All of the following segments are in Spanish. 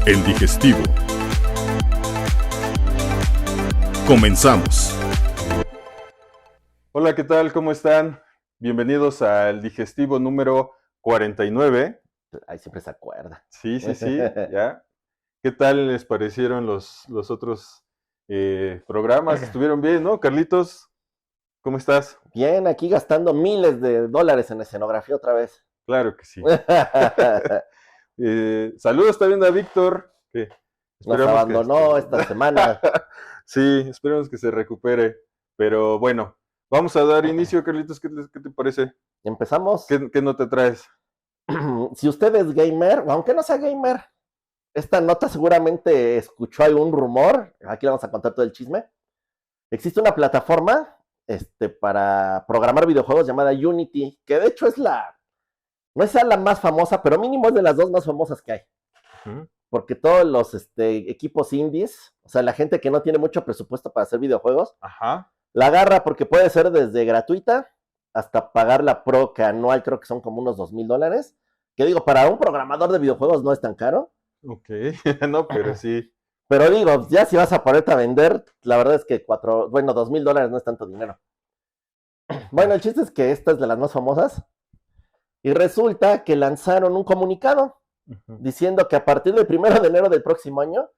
El digestivo. Comenzamos. Hola, ¿qué tal? ¿Cómo están? Bienvenidos al digestivo número 49. Ahí siempre se acuerda. Sí, ya. ¿Qué tal les parecieron los otros programas? ¿Estuvieron bien, no? Carlitos, ¿cómo estás? Bien, aquí gastando miles de dólares en escenografía otra vez. Claro que sí. Saludos también a Víctor, que Nos abandonó esta semana. Sí, esperemos que se recupere. Pero bueno, vamos a dar inicio, Carlitos. ¿Qué te parece? ¿Empezamos? ¿Qué no te traes? Si usted es gamer, aunque no sea gamer, esta nota seguramente escuchó algún rumor. Aquí le vamos a contar todo el chisme. Existe una plataforma para programar videojuegos llamada Unity, que de hecho no es la más famosa, pero mínimo es de las dos más famosas que hay. Porque todos los equipos indies, o sea, la gente que no tiene mucho presupuesto para hacer videojuegos, la agarra porque puede ser desde gratuita hasta pagar la pro, que anual creo que son como unos $2,000, que digo, para un programador de videojuegos no es tan caro. Ok, no, pero sí. Pero digo, ya si vas a ponerte a vender, la verdad es que $2,000 no es tanto dinero. Bueno, el chiste es que esta es de las más famosas. Y resulta que lanzaron un comunicado diciendo que a partir del 1 de enero del próximo año,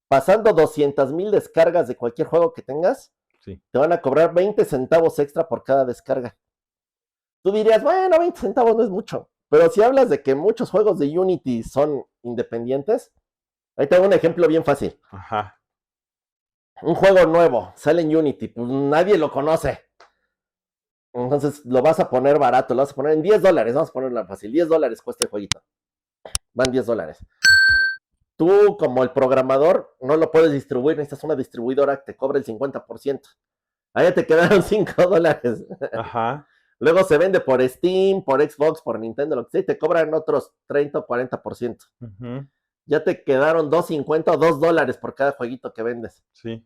pasando 200,000 descargas de cualquier juego que tengas, sí, te van a cobrar 20 centavos extra por cada descarga. Tú dirías, bueno, 20 centavos no es mucho. Pero si hablas de que muchos juegos de Unity son independientes, ahí tengo un ejemplo bien fácil. Un juego nuevo, sale en Unity, pues nadie lo conoce. Entonces lo vas a poner barato, lo vas a poner en $10, vamos a ponerlo fácil, $10 cuesta el jueguito. Van $10. Tú, como el programador, no lo puedes distribuir, necesitas una distribuidora que te cobre el 50%. Ahí te quedaron $5. Luego se vende por Steam, por Xbox, por Nintendo, lo que sea, y te cobran otros 30 o 40%. Ya te quedaron $2.50 o $2 por cada jueguito que vendes. Sí.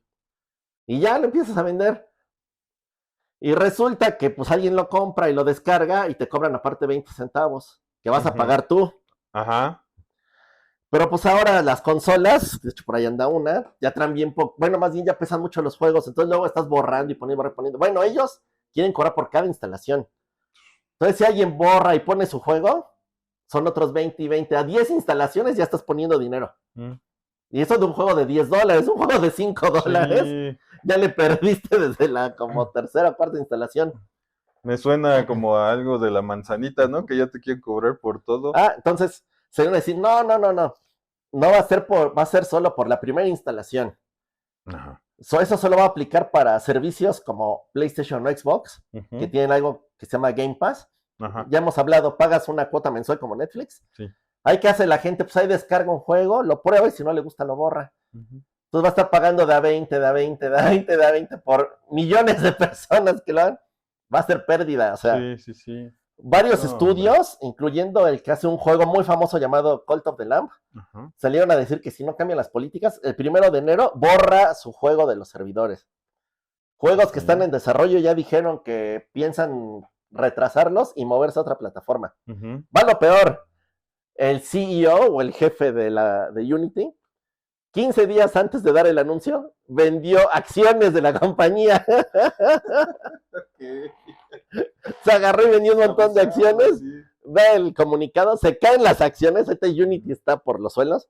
Y ya lo empiezas a vender. Y resulta que pues alguien lo compra y lo descarga y te cobran aparte 20 centavos, que vas a pagar tú. Pero pues ahora las consolas, de hecho por ahí anda una, ya traen bien poco, bueno, más bien ya pesan mucho los juegos, entonces luego estás borrando y reponiendo. Bueno, ellos quieren cobrar por cada instalación. Entonces si alguien borra y pone su juego, son otros 20 y 20. A 10 instalaciones ya estás poniendo dinero. Y eso de un juego de $10, un juego de $5, sí, ya le perdiste desde la como tercera o cuarta instalación. Me suena como a algo de la manzanita, ¿no? Que ya te quieren cobrar por todo. Entonces se van a decir, no va a ser solo por la primera instalación. Eso solo va a aplicar para servicios como PlayStation o Xbox, que tienen algo que se llama Game Pass. Ya hemos hablado, pagas una cuota mensual como Netflix. Sí. Ahí que hace la gente, pues ahí descarga un juego, lo prueba y si no le gusta lo borra. Entonces va a estar pagando de a 20, de a 20, de a 20, de a 20 por millones de personas que lo hagan. Va a ser pérdida, o sea. Sí. Varios estudios, incluyendo el que hace un juego muy famoso llamado Cult of the Lamb, salieron a decir que si no cambian las políticas, el 1 de enero borra su juego de los servidores. Juegos que están en desarrollo ya dijeron que piensan retrasarlos y moverse a otra plataforma. Va lo peor. El CEO o el jefe de Unity, 15 días antes de dar el anuncio, vendió acciones de la compañía. Se agarró y vendió un montón de acciones. Sí. Ve el comunicado, se caen las acciones. Este Unity está por los suelos.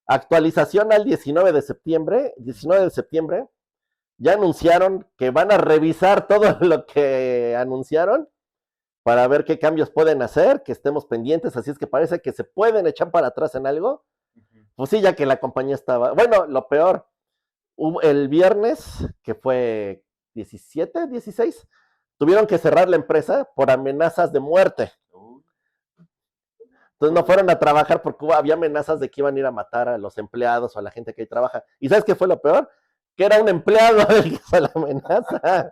Actualización al 19 de septiembre. 19 de septiembre. Ya anunciaron que van a revisar todo lo que anunciaron para ver qué cambios pueden hacer, que estemos pendientes. Así es que parece que se pueden echar para atrás en algo. Pues sí, ya que la compañía estaba... Bueno, lo peor, el viernes, que fue 17, 16, tuvieron que cerrar la empresa por amenazas de muerte. Entonces no fueron a trabajar porque había amenazas de que iban a ir a matar a los empleados o a la gente que ahí trabaja. ¿Y sabes qué fue lo peor? Que era un empleado el que hizo la amenaza.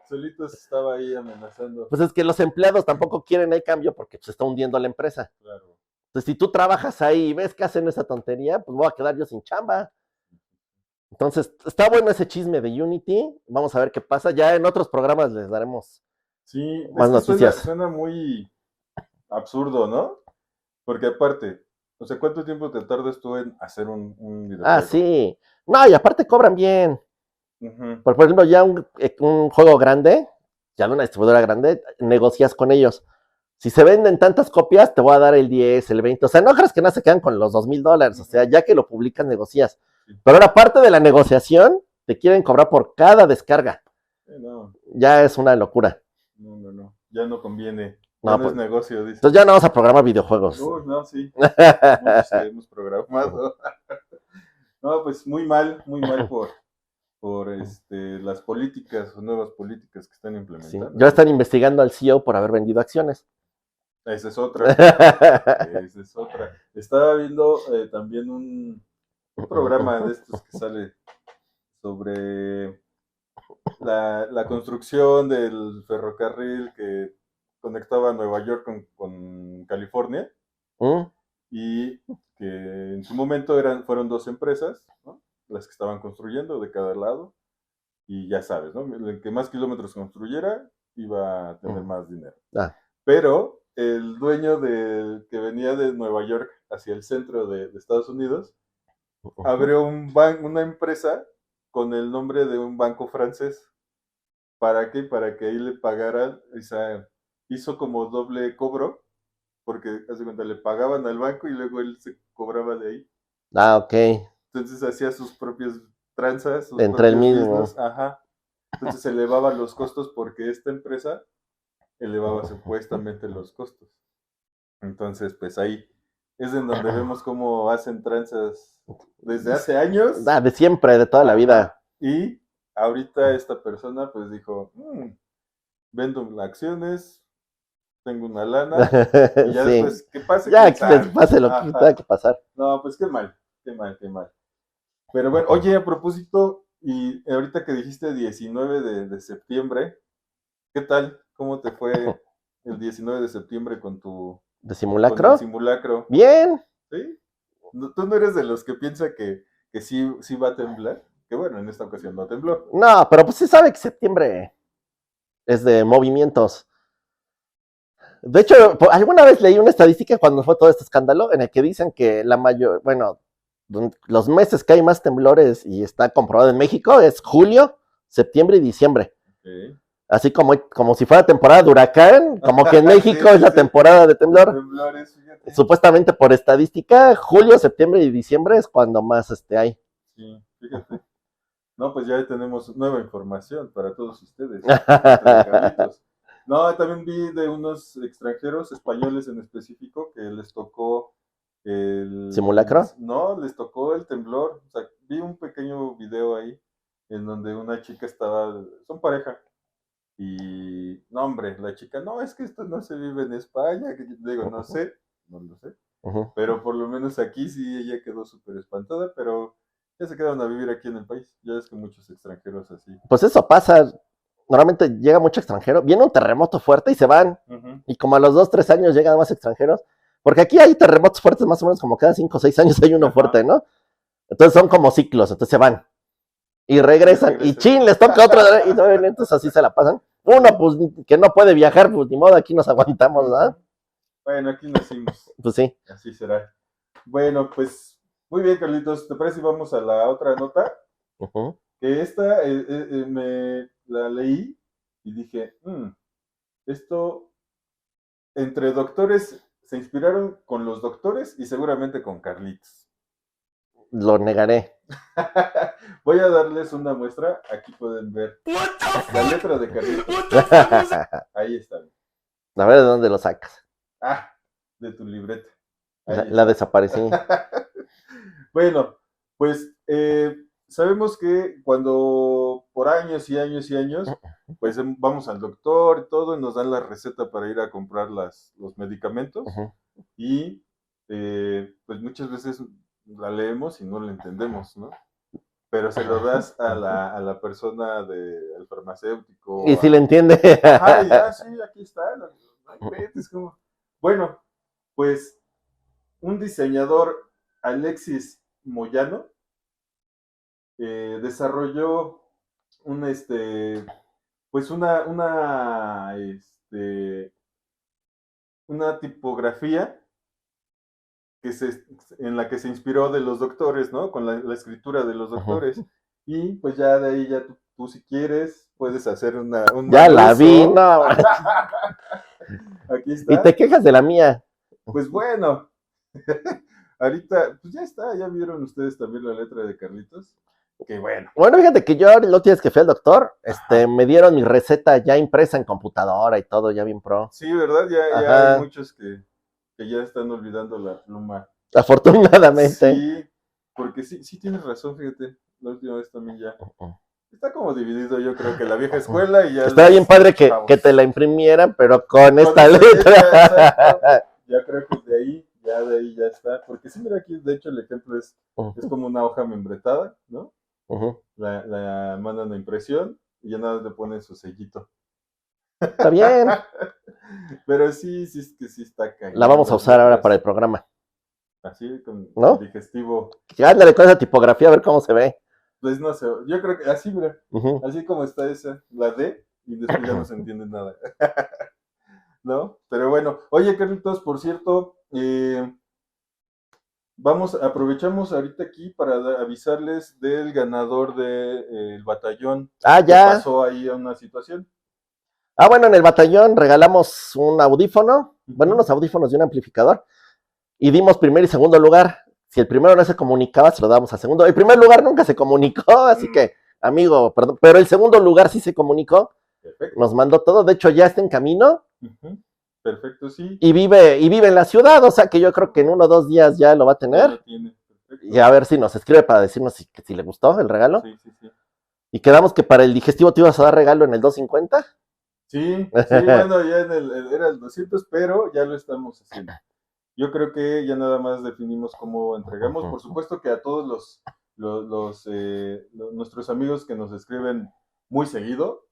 Solito se estaba ahí amenazando. Pues es que los empleados tampoco quieren el cambio porque se está hundiendo la empresa. Claro. Entonces, si tú trabajas ahí y ves que hacen esa tontería, pues voy a quedar yo sin chamba. Entonces, está bueno ese chisme de Unity. Vamos a ver qué pasa. Ya en otros programas les daremos más noticias. Suena muy absurdo, ¿no? Porque aparte, O sea, ¿cuánto tiempo te tardas tú en hacer un Ah, videojuego? sí. No, y aparte cobran bien. Ujú. Por ejemplo, ya un juego grande, ya de una distribuidora grande, negocias con ellos. Si se venden tantas copias, te voy a dar el 10, el 20. O sea, no creas que no se quedan con los $2,000. O sea, Ujú. ya que lo publicas, negocias. Sí. Pero ahora, parte de la negociación, te quieren cobrar por cada descarga. No, Ya es una locura. no, no, no. Ya no conviene. Ya No, no es pues. negocio, dice. Entonces ya no vamos a programar videojuegos. No, sí. Muchos que hemos programado. No, pues muy mal por las políticas o nuevas políticas que están Sí. implementando, Ya están porque investigando al CEO por haber vendido acciones. esa es otra, esa es otra. Estaba viendo también un programa de estos que sale sobre la construcción del ferrocarril que conectaba Nueva York con California ¿Mm? y que en su momento fueron dos empresas, ¿no? Las que estaban construyendo de cada lado y ya sabes, ¿no? El que más kilómetros construyera iba a tener más dinero. Ah. Pero el dueño que venía de Nueva York hacia el centro de Estados Unidos abrió una empresa con el nombre de un banco francés. ¿Para qué? Para que ahí le pagaran, o sea, hizo como doble cobro, porque hace cuenta le pagaban al banco y luego él se cobraba de ahí. Ah, ok. Entonces hacía sus propias tranzas, sus Entre el propios mismo. business, ajá. Entonces se elevaban los costos porque esta empresa elevaba supuestamente los costos. Entonces, pues ahí es en donde vemos cómo hacen tranzas desde hace años. Ah, de siempre, de toda la Ajá. vida. Y ahorita esta persona pues dijo, vendo acciones, tengo una lana, y ya Sí. después, ¿qué pase? Ya ¿Quién que les sabe? pase lo que tenga Ajá. que pasar. No, pues qué mal, qué mal, qué mal. Pero bueno, oye, a propósito, y ahorita que dijiste 19 de septiembre, ¿qué tal? ¿Cómo te fue el 19 de septiembre ¿De con el simulacro? simulacro? Bien. ¿Sí? ¿Tú no eres de los que piensa que sí, sí va a temblar? Que bueno, en esta ocasión no tembló. No, pero pues se sabe que septiembre es de movimientos. De hecho, alguna vez leí una estadística cuando fue todo este escándalo en el que dicen que la mayor, bueno, los meses que hay más temblores y está comprobado en México es julio, septiembre y diciembre. Okay. Así como si fuera temporada de huracán, como que en México Sí, es sí, la sí. temporada de De temblor. temblores, fíjate. Supuestamente por estadística, julio, septiembre y diciembre es cuando más hay. Sí, fíjate. No, pues ya tenemos nueva información para todos ustedes, entre Carlitos. No, también vi de unos extranjeros, españoles en específico, que les tocó ¿Simulacro? no, les tocó el temblor. O sea, vi un pequeño video ahí en donde una chica son pareja, y no, hombre, la chica, no, es que esto no se vive en España, que digo, no sé, no lo sé, pero por lo menos aquí sí ella quedó súper espantada, pero ya se quedaron a vivir aquí en el país. Ya es que muchos extranjeros así. Pues eso pasa. Normalmente llega mucho extranjero, viene un terremoto fuerte y se van. Ujú. Y como a los 2, 3 años llegan más extranjeros. Porque aquí hay terremotos fuertes más o menos como cada 5 o 6 años hay uno fuerte, Ajá. ¿no? Entonces son como ciclos, entonces se van. Y Y regresan, y regresan. chin, les toca otro, y entonces así se la pasan. Uno, pues, que no puede viajar, pues ni modo, aquí nos aguantamos, ¿no? Ujú. Bueno, aquí nacimos. Pues sí. Así será. Bueno, pues muy bien, Carlitos. ¿Te parece si vamos a la otra nota? Ujú. Que esta me la leí y dije, esto entre doctores se inspiraron con los doctores y seguramente con Carlitos. Lo negaré. Voy a darles una muestra. Aquí pueden ver la letra de Carlitos. A Ahí está. ver de dónde lo sacas. Ah, de tu libreta. La, Ahí la está. desaparecí. Bueno, pues sabemos que cuando por años y años y años, pues vamos al doctor y todo, y nos dan la receta para ir a comprar los medicamentos, Ujú. y pues muchas veces la leemos y no la entendemos, ¿no? Pero se lo das a la persona al Y farmacéutico, si le entiende. ajá, y ya, sí, aquí está, no hay pedo, es como, bueno, pues un diseñador, Alexis Moyano, desarrolló un, pues una tipografía en la que se inspiró de los doctores, ¿no? Con la escritura de los doctores. Y pues ya de ahí, ya tú si quieres, puedes hacer un Ya mal la uso. vi, no. Aquí está. Y te quejas de la mía. Pues bueno, ahorita, pues ya está, ya vieron ustedes también la letra de Carlitos. Que bueno. Bueno, fíjate que yo lo tienes que fui al doctor, Ajá. me dieron mi receta ya impresa en computadora y todo, ya bien pro. Sí, ¿verdad? Ya Ajá. hay muchos que ya están olvidando la pluma. Afortunadamente. Sí, porque sí tienes razón, fíjate. La última vez también ya. Está como dividido, yo creo que la vieja escuela y ya Estaba bien padre que chavos. te la imprimieran, pero con esta esa letra. exacto. Ya creo que de ahí ya está. Porque sí, mira aquí, de hecho, el ejemplo es como una hoja membretada, ¿no? La mandan a impresión y ya nada más le ponen su sellito. Está bien. Pero sí es que sí está cañón. La vamos a usar ahora para el programa. Así, con ¿no? el digestivo. Ándale con esa tipografía a ver cómo se ve. Pues no sé, yo creo que así, mira, así como está esa, la D, y después ya no se entiende nada. ¿No? Pero bueno, oye, Carlitos, por cierto, aprovechamos ahorita aquí para avisarles del ganador del batallón. Ah, que ya. pasó ahí a una situación. Ah, bueno, en el batallón regalamos un audífono, bueno, unos audífonos y un amplificador, y dimos primer y segundo lugar. Si el primero no se comunicaba, se lo damos al segundo. El primer lugar nunca se comunicó, así que, amigo, perdón, pero el segundo lugar sí se comunicó. Perfecto. Nos mandó todo, de hecho ya está en camino. Perfecto, sí. Y vive en la ciudad, o sea que yo creo que en 1 o 2 días ya lo va a tener. Ya lo tiene. Y a ver si nos escribe para decirnos si le gustó el regalo. Sí. Y quedamos que para el digestivo te ibas a dar regalo en el 250. Sí, bueno, ya era el 200, pero ya lo estamos haciendo. Yo creo que ya nada más definimos cómo entregamos. Por supuesto que a todos nuestros amigos que nos escriben muy seguido,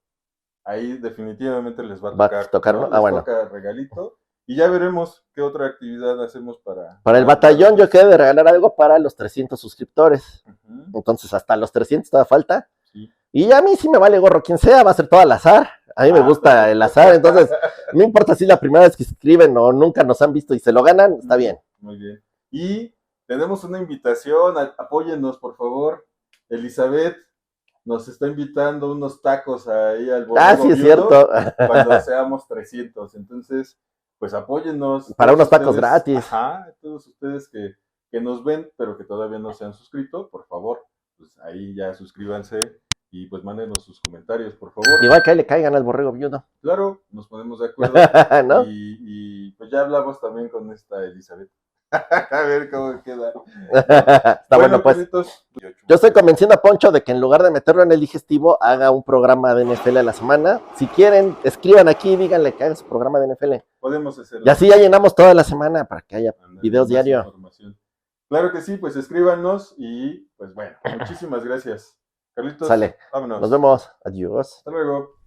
ahí definitivamente les va a tocar, ¿no? Les toca regalito. Y ya veremos qué otra actividad hacemos para el batallón. Yo quedé de regalar algo para los 300 suscriptores. Entonces hasta los 300 todavía falta. Sí. Y a mí sí me vale gorro quien sea, va a ser todo al azar. A mí me gusta el azar, entonces no importa si es la primera vez que escriben o nunca nos han visto y se lo ganan, está bien. Muy bien. Y tenemos una invitación, apóyennos por favor. Elizabeth nos está invitando unos tacos ahí al Borrego. Ah, sí, es cierto. Cuando seamos 300, entonces, pues apóyennos. Para unos tacos gratis. Ajá, todos ustedes que nos ven, pero que todavía no se han suscrito, por favor, pues ahí ya suscríbanse. Y pues mándenos sus comentarios, por favor. Igual que ahí le caigan al borrego viudo. Claro, nos ponemos de acuerdo. ¿No? Y pues ya hablamos también con esta Elizabeth. A ver cómo queda. Está bueno, pues. Yo estoy convenciendo a Poncho de que en lugar de meterlo en el digestivo, haga un programa de NFL a la semana. Si quieren, escriban aquí y díganle que haga su programa de NFL. Podemos hacerlo. Y así ya llenamos toda la semana para que haya videos diarios. Claro que sí, pues escríbanos y pues bueno, muchísimas gracias. Carlitos, sale. Vámonos. Nos vemos. Adiós. Hasta luego.